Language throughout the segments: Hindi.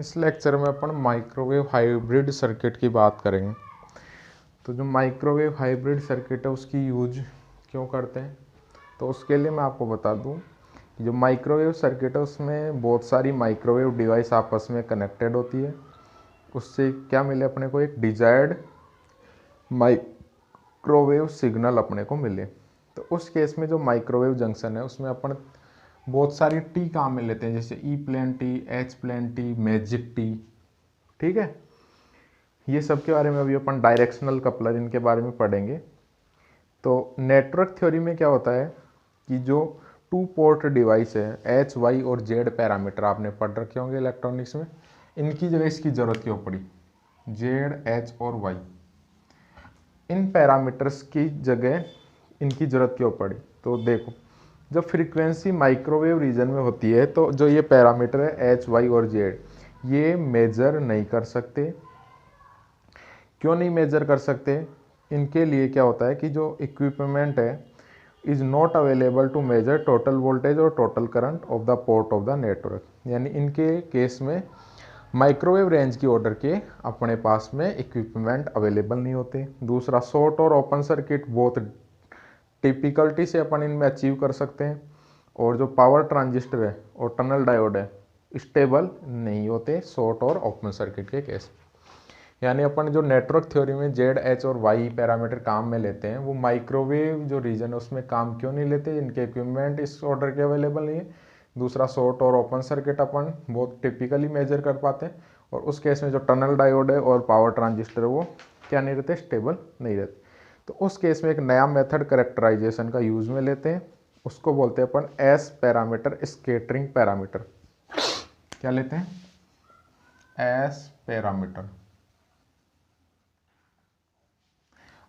इस लेक्चर में अपन माइक्रोवेव हाइब्रिड सर्किट की बात करेंगे। तो जो माइक्रोवेव हाइब्रिड सर्किट है उसकी यूज क्यों करते हैं, तो उसके लिए मैं आपको बता दूं कि जो माइक्रोवेव सर्किट है उसमें बहुत सारी माइक्रोवेव डिवाइस आपस में कनेक्टेड होती है। उससे क्या मिले अपने को, एक डिजायर्ड माइक्रोवेव सिग्नल अपने को मिले। तो उस केस में जो माइक्रोवेव जंक्शन है उसमें अपन बहुत सारी टी काम में लेते हैं, जैसे E plain tea, H plain tea, magic tea. ठीक है, ये सब के बारे में अभी अपन डायरेक्शनल कपलर इनके बारे में पढ़ेंगे। तो नेटवर्क थ्योरी में क्या होता है कि जो टू पोर्ट डिवाइस है, एच वाई और जेड पैरामीटर आपने पढ़ रखे होंगे इलेक्ट्रॉनिक्स में, इनकी जगह इसकी ज़रूरत क्यों पड़ी, जेड एच और वाई, इन पैरामीटर्स की जगह इनकी ज़रूरत क्यों पड़ी। तो देखो, जब फ्रीक्वेंसी माइक्रोवेव रीजन में होती है तो जो ये पैरामीटर है एच वाई और जेड, ये मेजर नहीं कर सकते। क्यों नहीं मेजर कर सकते, इनके लिए क्या होता है कि जो इक्विपमेंट है is not available to measure total voltage और total current of the port of the network. यानी इनके केस में माइक्रोवेव रेंज की ऑर्डर के अपने पास में इक्विपमेंट अवेलेबल नहीं होते। दूसरा, शॉर्ट और ओपन सर्किट बहुत टिपिकलिटी से अपन इनमें अचीव कर सकते हैं। और जो पावर ट्रांजिस्टर है और टनल डायोड है स्टेबल नहीं होते शॉर्ट और ओपन सर्किट के केस। यानी अपन जो नेटवर्क थ्योरी में जेड एच और वाई पैरामीटर काम में लेते हैं, वो माइक्रोवेव जो रीजन है उसमें काम क्यों नहीं लेते, इनके इक्विपमेंट इस ऑर्डर के अवेलेबल नहीं है। दूसरा, शॉर्ट और ओपन सर्किट अपन बहुत टिपिकली मेजर कर पाते हैं। और उस केस में जो टनल डायोड है और पावर ट्रांजिस्टर है वो क्या नहीं रहते, स्टेबल नहीं रहते। तो उस केस में एक नया मेथड करेक्टराइजेशन का यूज में लेते हैं, उसको बोलते हैं अपन एस पैरामीटर स्कैटरिंग पैरामीटर। क्या लेते हैं, एस पैरामीटर।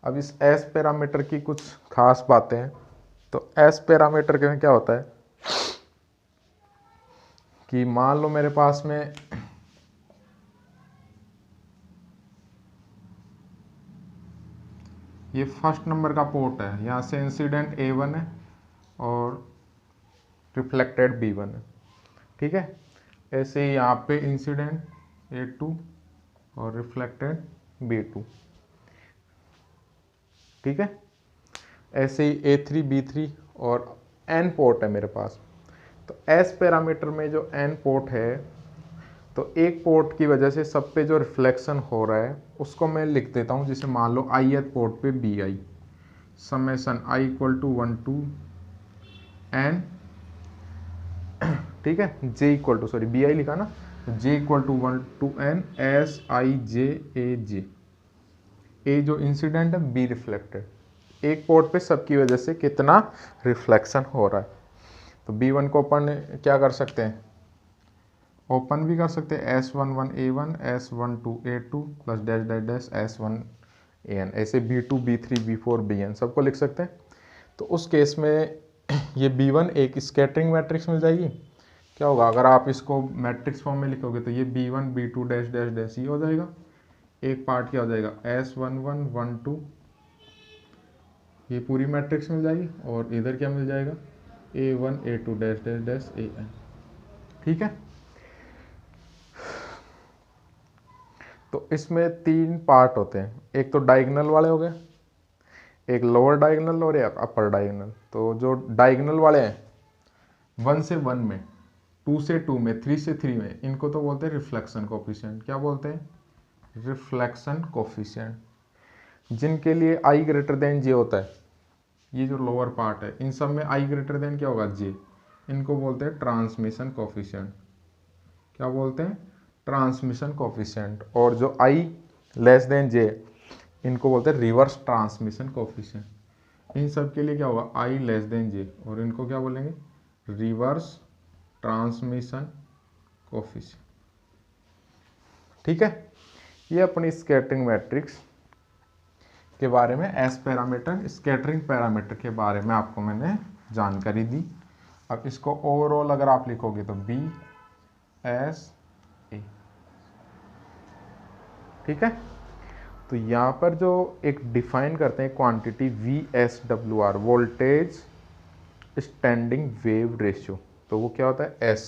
अब इस एस पैरामीटर की कुछ खास बातें हैं। तो एस पैरामीटर के में क्या होता है कि मान लो मेरे पास में ये फर्स्ट नंबर का पोर्ट है, यहाँ से इंसिडेंट A1 है और रिफ्लेक्टेड B1 है। ठीक है, ऐसे ही यहाँ पे इंसिडेंट A2 और रिफ्लेक्टेड B2। ठीक है, ऐसे ही A3 B3 और N पोर्ट है मेरे पास। तो S पैरामीटर में जो N पोर्ट है, तो एक पोर्ट की वजह से सब पे जो रिफ्लेक्शन हो रहा है उसको मैं लिख देता हूँ, जैसे मान लो ith पोर्ट पे BI summation I equal to 1 to N, ठीक है, J equal to, sorry BI लिखा ना, J equal to 1 to N SIJ A जो इंसिडेंट है, B रिफ्लेक्टेड। एक पोर्ट पे सबकी वजह से कितना रिफ्लेक्शन हो रहा है। तो B1 को अपन क्या कर सकते हैं, ओपन भी कर सकते हैं, S11 A1 S12 A2 plus dash dash dash S1 AN, ऐसे B2 B3 B4 BN सबको लिख सकते हैं। तो उस केस में ये B1 एक स्कैटरिंग मैट्रिक्स मिल जाएगी। क्या होगा अगर आप इसको मैट्रिक्स फॉर्म में लिखोगे, तो ये B1 B2 dash dash dash ही हो जाएगा। एक पार्ट क्या हो जाएगा, S11 12, ये पूरी मैट्रिक्स मिल जाएगी। और इधर क्या मिल जाएगा, A1 A2 dash dash dash AN। ठीक है, तो इसमें तीन पार्ट होते हैं, एक तो डायगोनल वाले हो गए, एक लोअर डायगोनल और एक अपर डायगोनल। तो जो डायगोनल वाले हैं 1 से 1 में, 2 से 2 में, 3 से 3 में, इनको तो बोलते हैं रिफ्लेक्शन कोफिशिएंट। क्या बोलते हैं, रिफ्लेक्शन कोफिशिएंट। जिनके लिए I ग्रेटर देन J होता है, ये जो लोअर पार्ट है, इन सब में I ग्रेटर देन क्या होगा, J, इनको बोलते हैं ट्रांसमिशन कोफिशिएंट। क्या बोलते हैं, ट्रांसमिशन कोफिशिएंट। और जो I लेस देन J, इनको बोलते हैं रिवर्स ट्रांसमिशन कोफिशिएंट। इन सब के लिए क्या होगा, I लेस देन J, और इनको क्या बोलेंगे, रिवर्स ट्रांसमिशन कोफिशिएंट। ठीक है, ये अपनी स्कैटरिंग मैट्रिक्स के बारे में, एस पैरामीटर स्कैटरिंग पैरामीटर के बारे में आपको मैंने जानकारी दी। अब इसको ओवरऑल अगर आप लिखोगे तो BSA। ठीक है, तो यहाँ पर जो एक डिफाइन करते हैं quantity VSWR, voltage standing wave ratio, तो वो क्या होता है, S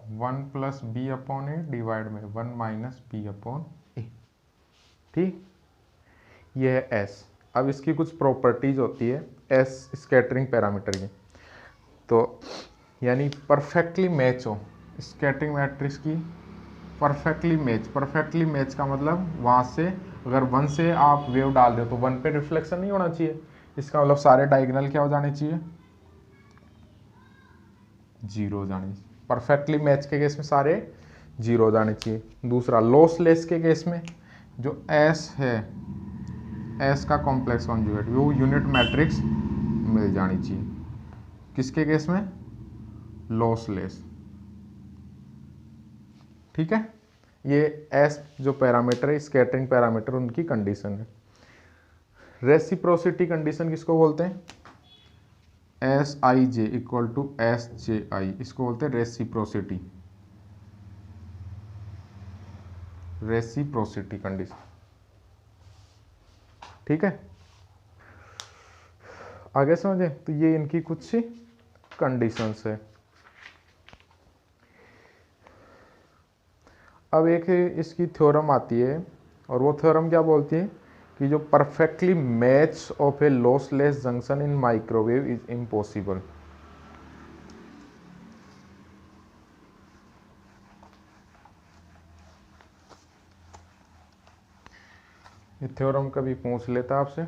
1 प्लस बी अपॉन ए डिवाइड में 1 माइनस बी अपॉन ए। ठीक, ये है एस। अब इसकी कुछ प्रॉपर्टीज होती है एस स्कैटरिंग पैरामीटर की। तो यानी परफेक्टली मैच हो स्कैटरिंग मैट्रिक्स की, परफेक्टली मैच का मतलब वहाँ से अगर 1 से आप वेव डाल रहे हो तो 1 पे रिफ्लेक्शन नहीं होना चाहिए। इसका मतलब सारे डायगोनल क्या हो जाने चाहिए, 0 हो जाने चाहिए। परफेक्टली मैच के केस में सारे 0 हो जाने चाहिए। दूसरा लॉसलेस के केस में जो एस है, एस का कॉम्प्लेक्स कॉन्जुगेट वो यूनिट मैट्रिक्स मिल जानी चाहिए। किसके केस में, लॉसलेस। ठीक है, ये एस जो पैरामीटर है स्कैटरिंग पैरामीटर उनकी कंडीशन है। रेसिप्रोसिटी कंडीशन किसको बोलते हैं, S I J equal to S J I, इसको बोलते हैं रेसिप्रोसिटी, रेसिप्रोसिटी कंडीशन। ठीक है, आगे समझे। तो ये इनकी कुछ कंडीशंस है। अब एक इसकी थ्योरम आती है और वो थ्योरम क्या बोलती है कि जो perfectly match of A lossless junction in microwave is impossible. ये थ्योरम कभी पूछ लेता आपसे,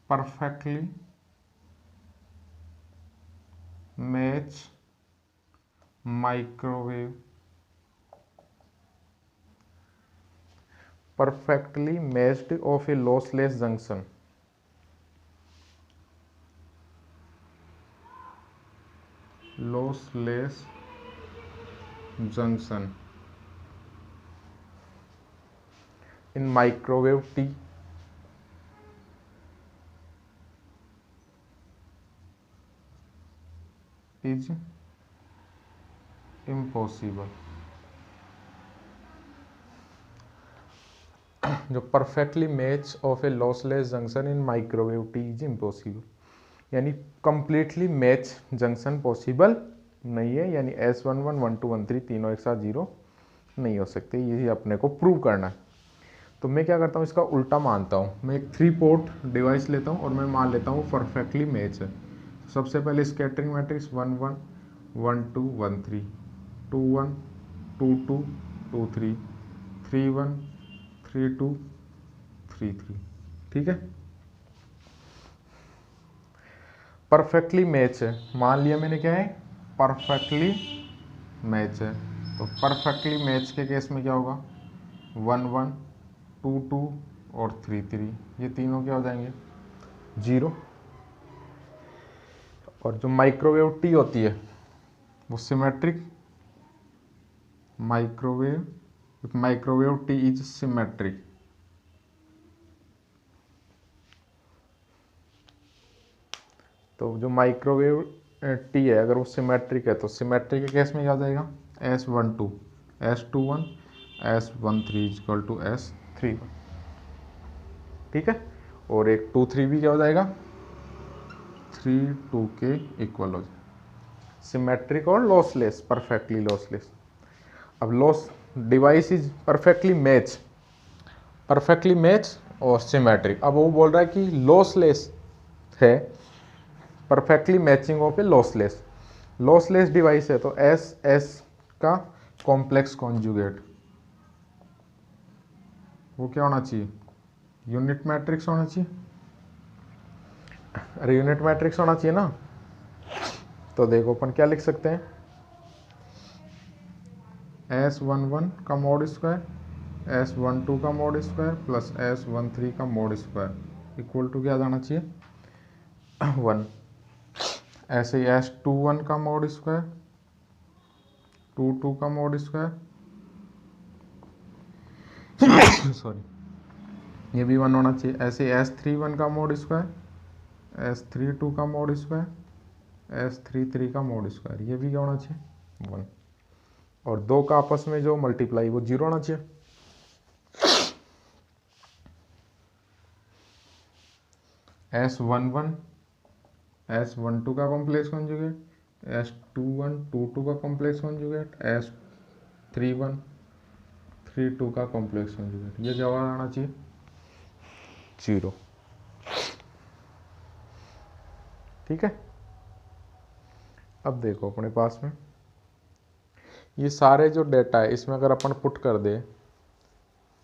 perfectly match microwave, perfectly matched of a lossless junction in microwave T is impossible। जो perfectly match of A lossless junction in microwave T is impossible, यानी कंप्लीटली मैच जंक्शन पॉसिबल नहीं है, यानी S11, 12, 13 तीनों एक साथ 0 नहीं हो सकते। ये अपने को प्रूव करना है। तो मैं क्या करता हूँ, इसका उल्टा मानता हूँ। मैं एक 3 पोर्ट डिवाइस लेता हूँ और मैं मान लेता हूँ परफेक्टली मैच है। सबसे पहले स्कैटरिंग मैट्रिक्स 1 1 1 2 1 3 2 1 2 2 2 3 3 1 3 2 3 3। ठीक है, परफेक्टली मैच है, मान लिया मैंने क्या है, परफेक्टली मैच है। तो परफेक्टली मैच के केस में क्या होगा, 1 1 2 2 और 3 3, ये तीनों क्या हो जाएंगे, 0। और जो माइक्रोवेव टी होती है वो symmetric, microwave T is symmetric. तो जो माइक्रोवेव टी है अगर वो सिमेट्रिक है तो सिमेट्रिक के केस में क्या हो जाएगा, S12 S21 S13 equal to S31। ठीक है, और एक 2 3 भी क्या हो जाएगा, 3 2 के इक्वल हो जाएगा। सिमेट्रिक और लॉसलेस, परफेक्टली लॉसलेस। अब loss device is perfectly match और सिमेट्रिक। अब वो बोल रहा है कि लॉसलेस है, perfectly matching of A lossless device है। तो एस का कॉम्प्लेक्स कॉन्जुगेट वो क्या होना चाहिए, यूनिट मैट्रिक्स होना चाहिए। अरे यूनिट मैट्रिक्स होना चाहिए ना। तो देखो अपन क्या लिख सकते हैं, S11 का मोड स्क्वायर S12 का मोड स्क्वायर प्लस S13 का मोड स्क्वायर इक्वल टू क्या जाना चाहिए, 1। ऐसे ही S21 का मोड स्क्वायर 22 का मोड स्क्वायर सॉरी, ये भी 1 होना चाहिए। ऐसे S31 का मोड स्क्वायर S32 का मोड स्क्वायर S33 का मोड स्क्वायर, ये भी क्या होना चाहिए, 1। और दो का आपस में जो मल्टीप्लाई वो 0 होना चाहिए। S11 S12 का कॉम्प्लेक्स कॉन्जुगेट, S21 22 का कॉम्प्लेक्स कॉन्जुगेट, S31 32 का कॉम्प्लेक्स कॉन्जुगेट। ये जवाब आना चाहिए 0। ठीक है, अब देखो अपने पास में ये सारे जो डेटा है इसमें अगर अपन पुट कर दे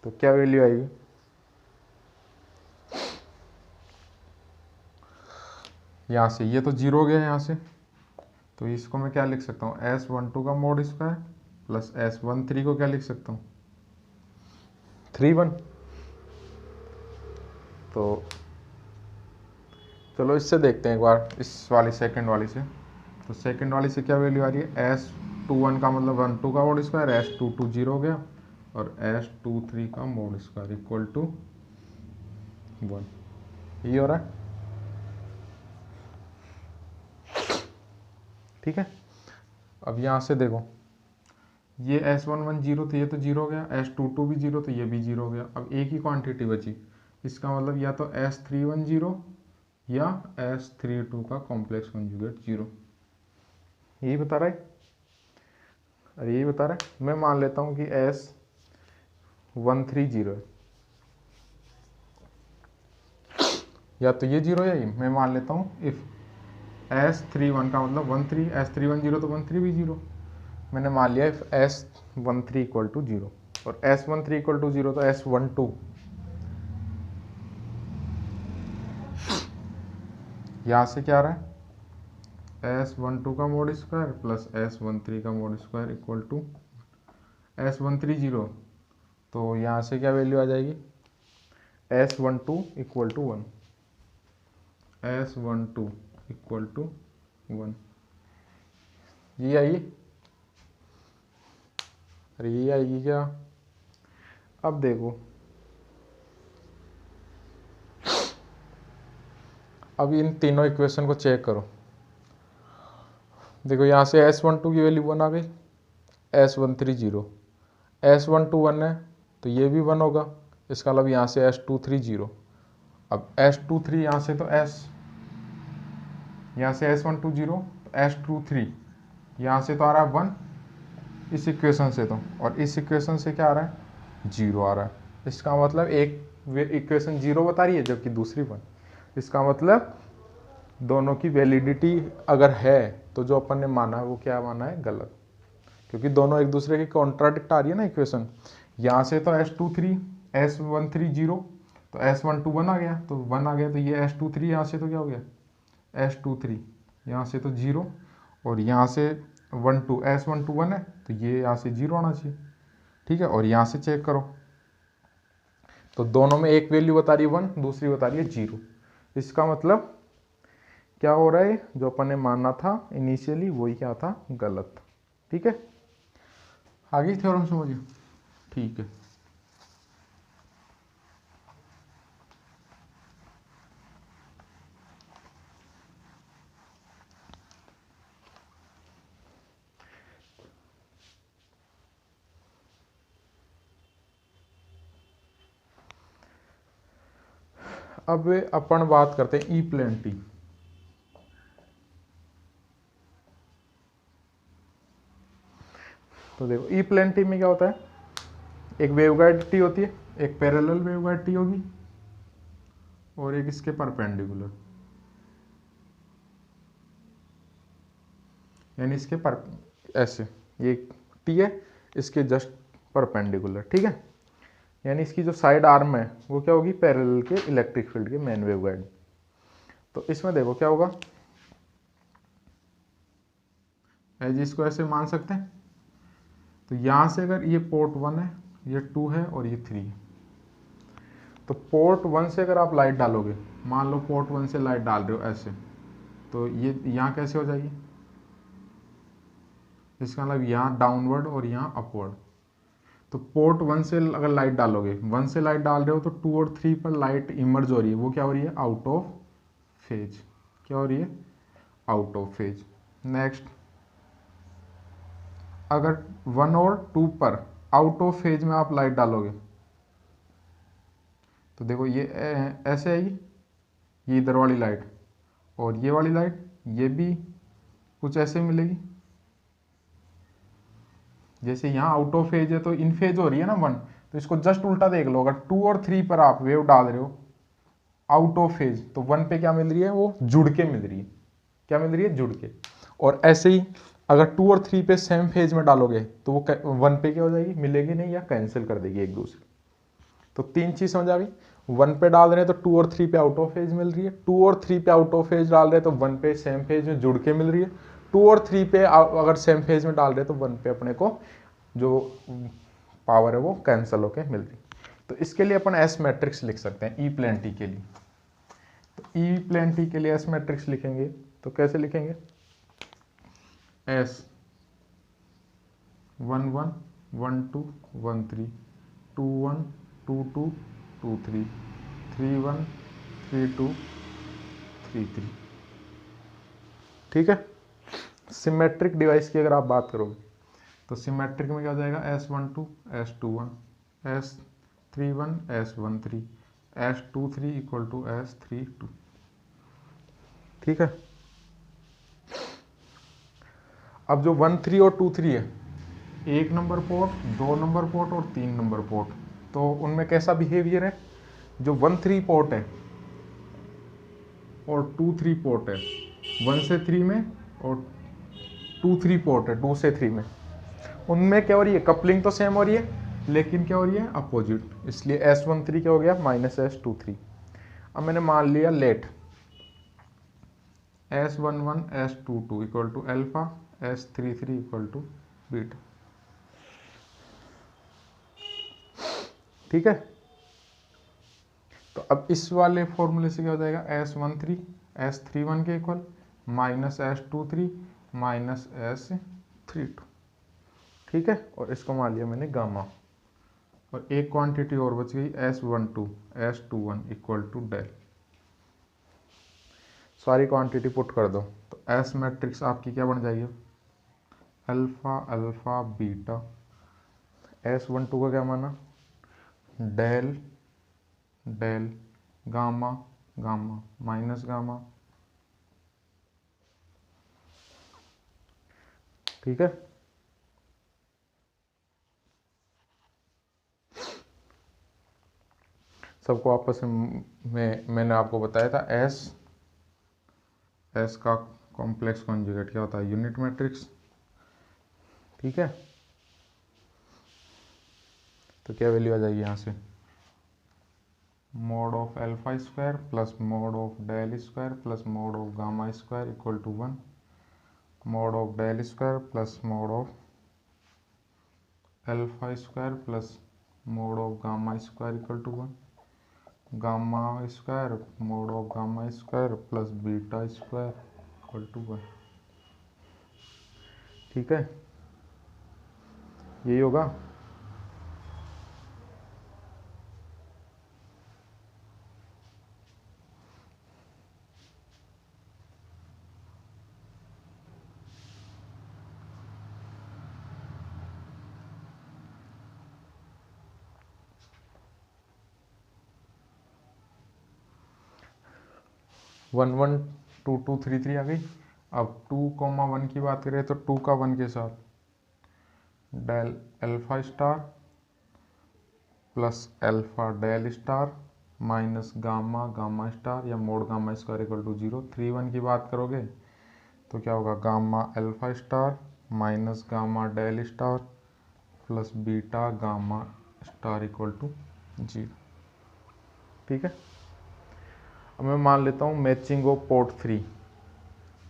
तो क्या वैल्यू आएगी, यहाँ से ये तो 0 हो गया यहाँ से, तो इसको मैं क्या लिख सकता हूँ, S12 का मोड स्क्वायर प्लस S13 को क्या लिख सकता हूँ 31। तो चलो इससे देखते हैं एक बार, इस वाली सेकंड वाली से। तो सेकंड वाली से क्या वैल्यू आ रही है, S21 का मतलब 12 का मोड स्क्वायर, S22 0 हो गया, और S23 का मोड स्क्वायर इक्वल टू 1। ये हो रहा है, ठीक है। अब यहाँ से देखो ये S11 0 तो ये तो 0 हो गया, S22 भी 0 तो ये भी 0 हो गया। अब एक ही क्वांटिटी बची, इसका मतलब या तो S31 0 या S32 का कॉम्प्लेक्स कॉन्जुगेट 0। यही बता रहा है, अरे यही बता रहा है। मैं मान लेता हूँ कि S13 0 है, या तो ये 0 है, ये मैं मान लेता हूँ इफ S31 का मतलब 13, S31 0 तो 13 भी 0। मैंने मान लिया इफ S13 इक्वल टू 0 और S13 इक्वल टू 0 तो S12 यहाँ से क्या आ रहा है, S12 का मोड स्क्वायर प्लस S13 का mode square equal to S13 0। तो यहाँ से क्या वैल्यू आ जाएगी, S12 equal to 1, S12 equal to 1। ये आइए, अरे ये आएगी क्या। अब देखो, अब इन तीनों इक्वेशन को चेक करो। देखो यहाँ से S12 की वैल्यू 1 आ गई, S13 0, S12 1 है तो ये भी 1 होगा, इसका मतलब यहाँ से S23 0। अब S23 यहाँ से तो यहाँ से S12 0 तो S23 यहाँ से तो आ रहा है 1 इस इक्वेशन से, तो और इस इक्वेशन से क्या आ रहा है 0 आ रहा है। इसका मतलब एक इक्वेशन 0 बता रही है जबकि दूसरी 1। इसका मतलब दोनों की वैलिडिटी अगर है तो जो अपन ने माना है वो क्या माना है, गलत, क्योंकि दोनों एक दूसरे के कॉन्ट्राडिक्ट आ रही है ना इक्वेशन। यहाँ से तो S13 S13 0 तो S12 1 आ गया, तो 1 आ गया, तो ये S23 यहाँ से तो क्या हो गया S23 यहाँ से तो 0, और यहाँ से 12 S12 1 है तो ये यहाँ से 0 आना चाहिए। ठीक है, और यहाँ से चेक करो तो दोनों में एक वैल्यू बता रही है 1, दूसरी बता रही है 0। इसका मतलब क्या हो रहा है, जो अपन ने माना था इनिशियली वही क्या था, गलत। ठीक है, आगे थ्योरम समझिए। ठीक है, अब अपन बात करते हैं ई प्लेन टी। तो देखो ई प्लेन टी में क्या होता है, एक वेवगाइड टी होती है, एक पैरेलल वेवगाइड टी होगी और एक इसके परपेंडिकुलर, यानी इसके पर ऐसे ये टी है, इसके जस्ट परपेंडिकुलर। ठीक है, यानी इसकी जो साइड आर्म है वो क्या होगी, पैरेलल के इलेक्ट्रिक फील्ड के मेन वेवगाइड। तो इसमें देखो क्या होगा, एज इसको ऐसे मान सकते हैं। तो यहाँ से अगर ये पोर्ट 1 है, ये 2 है और ये 3 है, तो पोर्ट 1 से अगर आप लाइट डालोगे, मान लो पोर्ट 1 से लाइट डाल रहे हो ऐसे, तो ये यहाँ कैसे हो जाएगी, इसका मतलब यहाँ डाउनवर्ड और यहाँ अपवर्ड। तो पोर्ट 1 से अगर लाइट डालोगे, 1 से लाइट डाल रहे हो तो 2 और 3 पर लाइट इमर्ज हो रही है, वो क्या हो रही है, आउट ऑफ फेज। क्या हो रही है, आउट ऑफ फेज। नेक्स्ट, अगर 1 और 2 पर आउट ऑफ फेज में आप लाइट डालोगे तो देखो ये ऐसे आएगी, ये इधर वाली लाइट, और ये वाली लाइट ये भी कुछ ऐसे मिलेगी। जैसे यहाँ आउट ऑफ फेज है तो इन फेज हो रही है ना 1, तो इसको जस्ट उल्टा देख लो, अगर 2 और 3 पर आप वेव डाल रहे हो आउट ऑफ फेज तो 1 पे क्या मिल रही है, वो जुड़ के मिल रही है। क्या मिल रही है, जुड़ के। और ऐसे ही अगर 2 और 3 पे सेम फेज में डालोगे तो वो 1 पे क्या हो जाएगी, मिलेगी नहीं या कैंसिल कर देगी एक दूसरे। तो 3 चीज समझ आ गई। 1 पे डाल रहे हैं तो 2 और 3 पे आउट ऑफ फेज मिल रही है, 2 और 3 पे आउट ऑफ फेज डाल रहे हैं तो 1 पे सेम फेज में जुड़ के मिल रही है, 2 और 3 पे अगर सेम फेज में डाल रहे हैं तो 1 पे अपने को जो पावर है वो कैंसिल होके मिल रही। तो इसके लिए अपन एस मैट्रिक्स लिख सकते हैं ई प्लेन टी के लिए। तो ई प्लेन टी के लिए एस मैट्रिक्स लिखेंगे तो कैसे लिखेंगे, एस 1 1 1 2 1 3 2 1 2 2 2 3 3 1 3 2 3 3। ठीक है। सिमेट्रिक डिवाइस की अगर आप बात करोगे तो सिमेट्रिक में क्या हो जाएगा, S12 S21 S31 S13 S23 equal to S32। ठीक है। अब जो 1 3 और 2 3 है, 1 नंबर पोर्ट, 2 नंबर पोर्ट और 3 नंबर पोर्ट, तो उनमें कैसा बिहेवियर है, जो 1 3 पोर्ट है और 2 3 पोर्ट है 1 से 3 में, और 2 3 पोर्ट है 2 से 3 में, उनमें क्या हो रही है, कपलिंग तो सेम हो रही है लेकिन क्या हो रही है, अपोजिट। इसलिए S13 क्या हो गया, माइनस S23। अब मैंने मान लिया let S11 S22 equal to alpha, S33 equal to beta. ठीक है। तो अब इस वाले फॉर्मूले से क्या हो जाएगा, S13 S31 के equal minus S23 minus S32। ठीक है। और इसको मान लिया मैंने गामा, और एक क्वांटिटी और बच गई S12 S21 equal to del. सारी क्वांटिटी पुट कर दो तो एस मैट्रिक्स आपकी क्या बन जाएगी, अल्फा अल्फा बीटा। S12 का क्या माना, del del gamma gamma minus gamma. ठीक है। सबको आपस में मैंने आपको बताया था एस का कॉम्प्लेक्स कॉन्जुगेट क्या होता है, यूनिट मैट्रिक्स। ठीक है। तो क्या वैल्यू आ जाएगी यहाँ से, mod of alpha square plus mod of del square plus mod of gamma square equal to 1, mod of del square plus mod of alpha square plus mod of gamma square equal to 1, gamma square mod of gamma square plus beta square equal to 1। ठीक है, यही होगा। One one two two three three आ गई। अब 2,1 की बात करें तो 2 का 1 के साथ del alpha star plus alpha del star minus gamma gamma star या mod gamma square equal to 0। 3 1 की बात करोगे तो क्या होगा, gamma alpha star minus gamma del star plus beta gamma star equal to 0। ठीक है। अब मैं मान लेता हूँ मैचिंग ऑफ पोर्ट 3।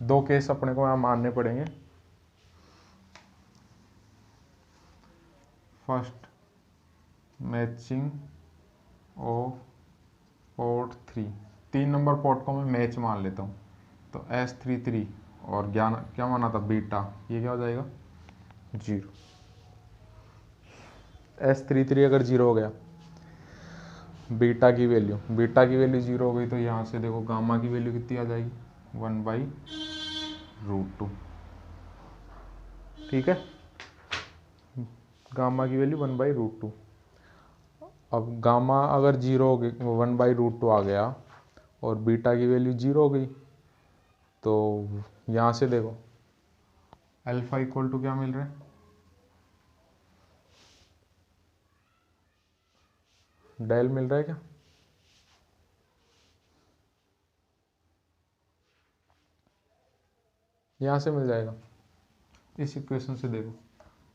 दो केस अपने को यहाँ मानने पड़ेंगे। First, matching of port 3, 3 number port को मैं मैच मान लेता हूँ तो S33 और क्या माना था, बीटा, ये क्या हो जाएगा 0। S33 अगर 0 हो गया, बीटा की वैल्यू 0 हो गई तो यहाँ से देखो गामा की वैल्यू कितनी आ जाएगी, 1/√2। ठीक है, गामा की वैल्यू 1/√2। अब गामा अगर 0 हो गई, 1/√2 आ गया और बीटा की वैल्यू 0 हो गई तो यहाँ से देखो अल्फा इक्वल टू क्या मिल रहा है, डेल मिल रहा है क्या, यहाँ से मिल जाएगा। इस इक्वेशन से देखो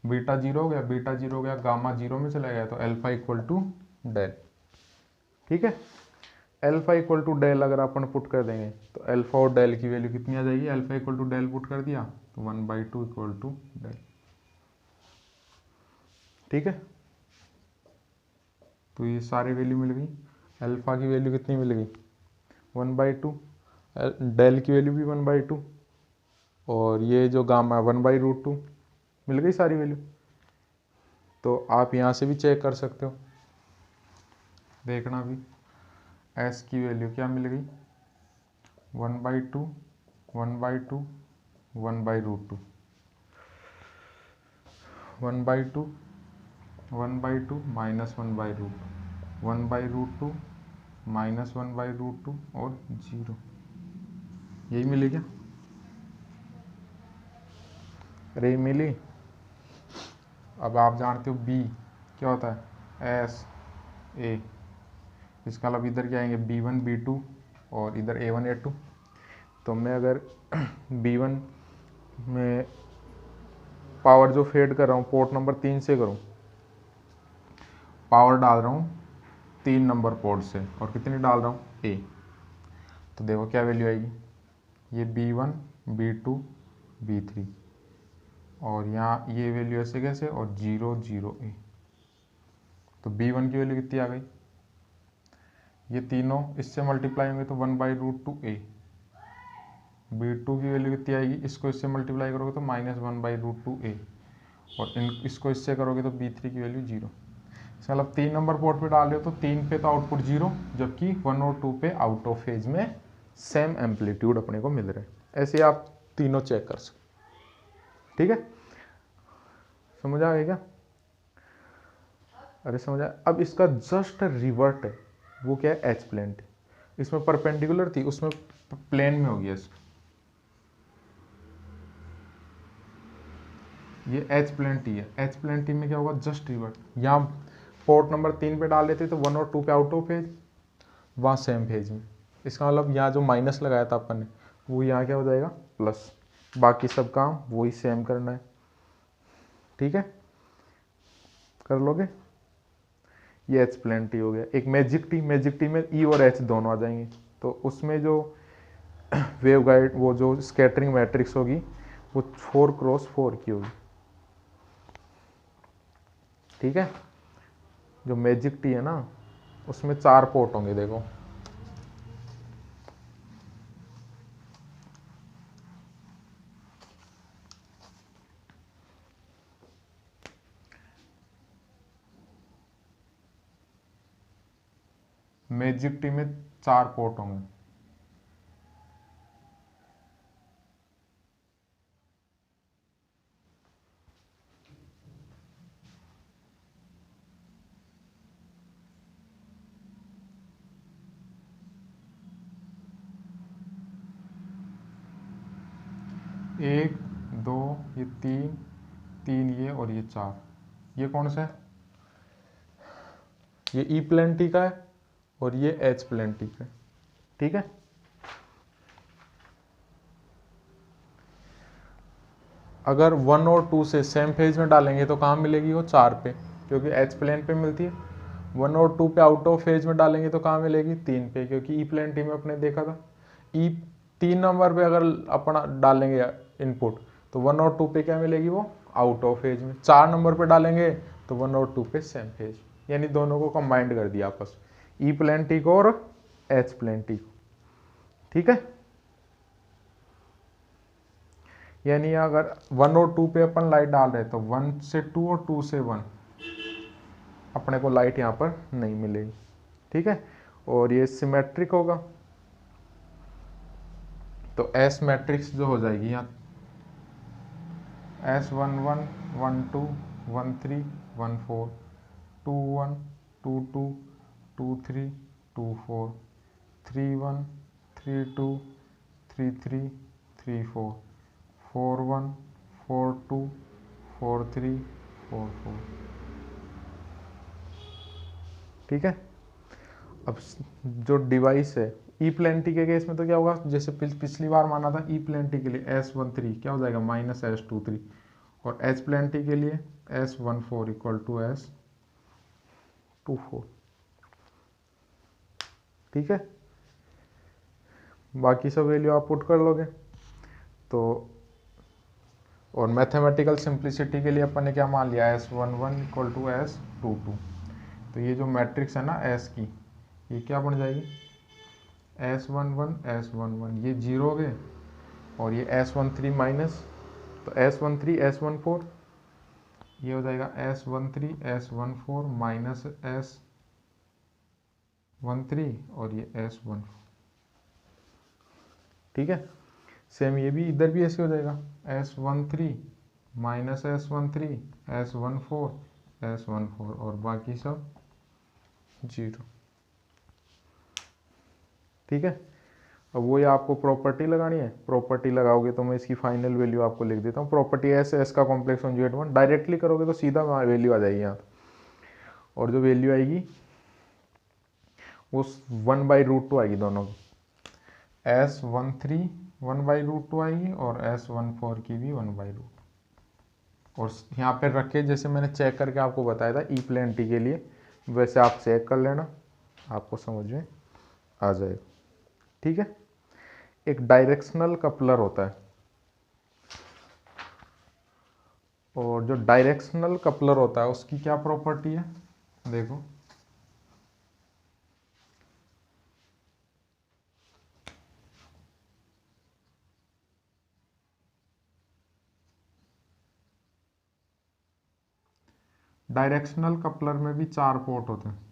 बीटा जीरो हो गया, बीटा जीरो हो गया, गामा जीरो में चला गया, तो अल्फा इक्वल टू डेल। ठीक है, अल्फा इक्वल टू डेल अगर अपन पुट कर देंगे तो अल्फा और डेल की वैल्यू कितनी आ जाएगी, alpha equal to del put कर दिया तो 1/2 इक्वल टू डेल। ठीक है, तो ये सारी वैल्यू मिल गई। अल्फा की वैल्यू कितनी मिल गई 1/2, डेल की वैल्यू भी 1/2, और ये जो गामा 1/√2 मिल गई सारी वैल्यू। तो आप यहाँ से भी चेक कर सकते हो, देखना भी एस की वैल्यू क्या मिल गई 1/2, 1/2, 1/√2, 1/2, 1/2 माइनस 1/√2, 1/√2 माइनस 1/√2 और 0, यही मिली क्या, अरे मिली। अब आप जानते हो बी क्या होता है, एस ए, इसका मतलब इधर क्या आएंगे B1 B2 और इधर A1 A2। तो मैं अगर B1 में पावर जो फेड कर रहा हूँ पोर्ट नंबर 3 से करूँ, पावर डाल रहा हूँ 3 नंबर पोर्ट से, और कितनी डाल रहा हूँ A, तो देखो क्या वैल्यू आएगी, ये B1 B2 B3, और यहाँ ये वैल्यू ऐसे कैसे, और 0 0 A। तो B1 की वैल्यू कितनी आ गई, ये तीनों इससे मल्टीप्लाई होंगे तो 1/√2 A। B2 की वैल्यू कितनी आएगी, इसको इससे मल्टीप्लाई करोगे तो माइनस 1/√2 A, और इसको इससे करोगे तो B3 की वैल्यू 0। इसका मतलब 3 नंबर पोर्ट पे डाल रहे हो तो 3 पे तो आउटपुट 0, जबकि 1 और 2 पे आउट ऑफ फेज में सेम एम्पलीट्यूड अपने को मिल रहे हैं। ऐसे आप तीनों चेक कर सकते। ठीक है, समझ आ गया क्या, अरे समझ आया। अब इसका जस्ट रिवर्ट है, वो क्या है एच प्लेन थी, इसमें परपेंडिकुलर थी, उसमें प्लेन में हो गया इसका, ये एच प्लेन टी है। एच प्लेन टी में क्या होगा जस्ट रिवर्ट, यहाँ पोर्ट नंबर 3 पे डाल देते तो 1 और 2 पे आउट ऑफ फेज, वहाँ सेम फेज में। इसका मतलब यहाँ जो माइनस लगाया था अपन ने वो यहाँ क्या हो जाएगा प्लस, बाकी सब काम वही सेम करना है। ठीक है, कर लोगे। ये एच प्लेन टी हो गया। एक मैजिक टी, मैजिक टी में ई और एच दोनों आ जाएंगे, तो उसमें जो वेव गाइड वो जो स्कैटरिंग मैट्रिक्स होगी वो 4x4 की होगी। ठीक है, जो मैजिक टी है ना उसमें 4 पोर्ट होंगे, देखो मैजिक टी में 4 पोर्ट होंगे। एक, दो, ये तीन, तीन ये और ये 4, ये कौन सा है, ये ई प्लेन टी का है और ये एच प्लेन टी का है। ठीक है, अगर 1 और 2 से सेम फेज में डालेंगे तो कहाँ मिलेगी वो 4 पे, क्योंकि एच प्लेन पे मिलती है। 1 और 2 पे आउट ऑफ फेज में डालेंगे तो कहाँ मिलेगी 3 पे, क्योंकि ई प्लेन टी में अपने देखा था ई 3 नंबर पे अगर अपना डालेंगे इनपुट तो 1 और 2 पे क्या मिलेगी वो आउट ऑफ फेज में। 4 नंबर पे डालेंगे तो 1 और 2 पे सेम फेज, यानी दोनों को कंबाइंड कर दिया आपस, ई प्लेन टी को और एच प्लेन टी को। ठीक है, यानी अगर 1 और 2 पे अपन लाइट डाल रहे तो 1 से 2 और 2 से 1 अपने को लाइट यहाँ पर नहीं मिलेगी। ठीक है, और ये सिमेट्रिक होगा तो एस मैट्रिक्स जो हो जाएगी यहाँ S11 12 13 14 21 22 23 24 31 32 33 3 4, 4 1, 4 2, 4 3, 4 4। ठीक है। अब जो डिवाइस है ई प्लेन टी के केस में तो क्या होगा, जैसे पिछली बार माना था ई प्लेन टी के लिए S13 क्या हो जाएगा -S23, और एच प्लेन टी के लिए S14 इक्वल टू S24। ठीक है, बाकी सब वैल्यू आप पुट कर लोगे तो। और मैथमेटिकल सिंप्लिसिटी के लिए अपन ने क्या मान लिया, S11 इक्वल टू S22। तो ये जो मैट्रिक्स है ना S की, ये क्या बन जाएगी, S11 S11, ये जीरो हो गए, और ये S13 माइनस, तो S13 S14, ये हो जाएगा S13 S14 माइनस S13, और ये S14। ठीक है, सेम ये भी इधर भी ऐसे हो जाएगा, S13 minus S13 S14 S14, और बाकी सब जीरो। ठीक है, अब वो ये आपको प्रॉपर्टी लगानी है, प्रॉपर्टी लगाओगे तो मैं इसकी फाइनल वैल्यू आपको लिख देता हूँ। प्रॉपर्टी एस का कॉम्प्लेक्स कॉन्जुगेट 1, डायरेक्टली करोगे तो सीधा वैल्यू आ जाएगी यहाँ, और जो वैल्यू आएगी वो 1/√2 आएगी दोनों की, S13 1/√2 आएगी और S14 की भी 1/√2। और यहाँ पे रख के जैसे मैंने चेक करके आपको बताया था ई प्लेन टी के लिए, वैसे आप चेक कर लेना, आपको समझ में आ जाएगा। ठीक है, एक डायरेक्शनल कपलर होता है, और जो डायरेक्शनल कपलर होता है उसकी क्या प्रॉपर्टी है, देखो डायरेक्शनल कपलर में भी 4 पोर्ट होते हैं।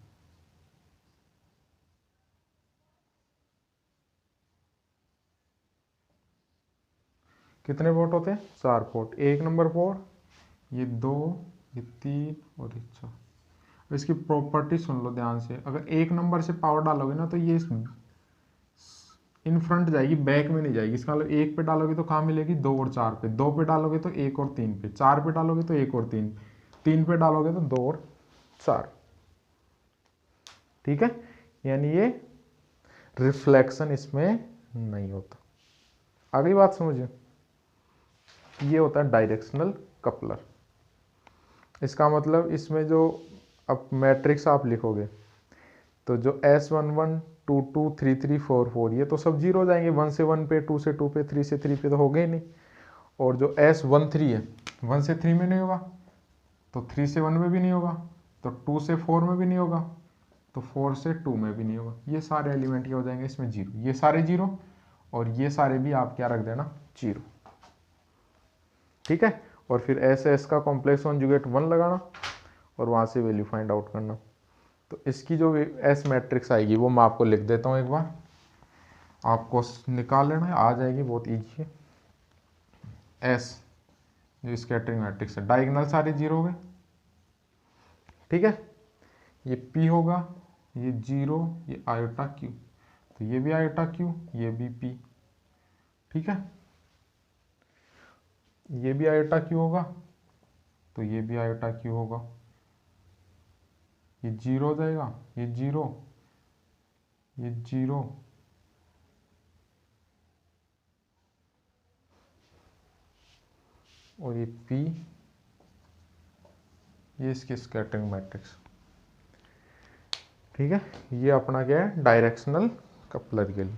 कितने पोर्ट होते हैं, 4 पोर्ट। 1 नंबर पोर्ट, ये 2, ये 3 और ये 4। इसकी प्रॉपर्टी सुन लो ध्यान से, अगर 1 नंबर से पावर डालोगे ना तो ये इन फ्रंट जाएगी, बैक में नहीं जाएगी। इसका मतलब 1 पे डालोगे तो कहाँ मिलेगी, 2 और 4 पे, 2 पे डालोगे तो 1 और 3 पे, 4 पे डालोगे तो 1 और 3, 3 पे डालोगे तो 2 और 4। ठीक है, यानी ये रिफ्लेक्शन इसमें नहीं होता। आगे बात समझिए, ये होता है डायरेक्शनल कपलर। इसका मतलब इसमें जो अब मैट्रिक्स आप लिखोगे तो जो S11 2 2 3 3 4 4 ये तो सब जीरो हो जाएंगे, 1 से 1 पे, 2 से 2 पे, 3 से 3 पे तो हो गए नहीं। और जो S13 है 1 से 3 में नहीं होगा, तो 3 से 1 में भी नहीं होगा, तो 2 से 4 में भी नहीं होगा, तो 4 से 2 में भी नहीं होगा। ये सारे एलिमेंट क्या हो जाएंगे इसमें, जीरो। ये सारे जीरो, और ये सारे भी आप क्या रख देना, जीरो। ठीक है, और फिर एस का कॉम्प्लेक्स कॉन्जुगेट 1 लगाना, और वहाँ से वैल्यू फाइंड आउट करना। तो इसकी जो एस मैट्रिक्स आएगी वो मैं आपको लिख देता हूँ एक बार, आपको निकाल लेना है, आ जाएगी, बहुत ईजी है। एस जो स्कैटरिंग मैट्रिक्स है, डायगोनल सारे जीरो हो गए। ठीक है, ये पी होगा, ये जीरो, ये आयोटा क्यू, तो ये भी आयोटा क्यू, ये भी पी। ठीक है, ये भी आयोटा क्यू होगा, तो ये भी आयोटा क्यू होगा, ये जीरो हो जाएगा, ये जीरो, ये जीरो, और ये पी, ये इसके स्कैटरिंग मैट्रिक्स। ठीक है, ये अपना क्या है, डायरेक्शनल कपलर के लिए।